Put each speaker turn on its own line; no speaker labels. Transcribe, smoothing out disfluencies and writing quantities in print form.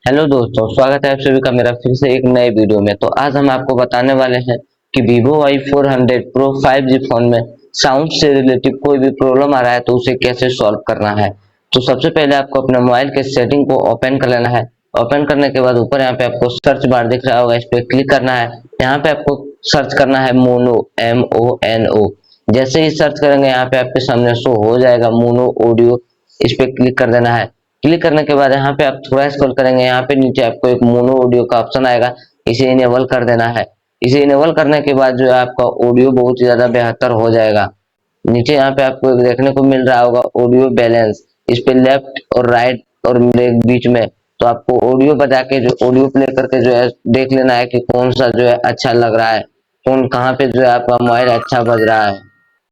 Hello दोस्तों, स्वागत है आप सभी का मेरा फिर से एक नए वीडियो में। तो आज हम आपको बताने वाले हैं कि Vivo Y400 Pro 5G phone में साउंड से रिलेटेड कोई भी प्रॉब्लम आ रहा है तो उसे कैसे सॉल्व करना है। तो सबसे पहले आपको अपने मोबाइल के सेटिंग को ओपन कर लेना है। ओपन करने के बाद ऊपर यहाँ पे आपको सर्च बार दिख रहा होगा, इस पे क्लिक करना है। यहाँ पे आपको सर्च करना है मोनो, MONO। जैसे ही सर्च करेंगे यहाँ पे आपके सामने शो हो जाएगा मोनो ऑडियो, इस पे क्लिक कर देना है। क्लिक करने के बाद यहाँ पे आप थोड़ा स्क्रॉल करेंगे, यहाँ पे नीचे आपको एक मोनो ऑडियो का ऑप्शन आएगा, इसे इनेबल कर देना है। इसे इनेबल करने के बाद जो है आपका ऑडियो बहुत ही ज्यादा बेहतर हो जाएगा। नीचे यहाँ पे आपको एक देखने को मिल रहा होगा ऑडियो बैलेंस, इस पे लेफ्ट और राइट और बीच में तो आपको ऑडियो बजा के जो ऑडियो प्ले करके जो है देख लेना है कि कौन सा जो है अच्छा लग रहा है, कौन कहाँ पे जो है आपका मोबाइल अच्छा बज रहा है।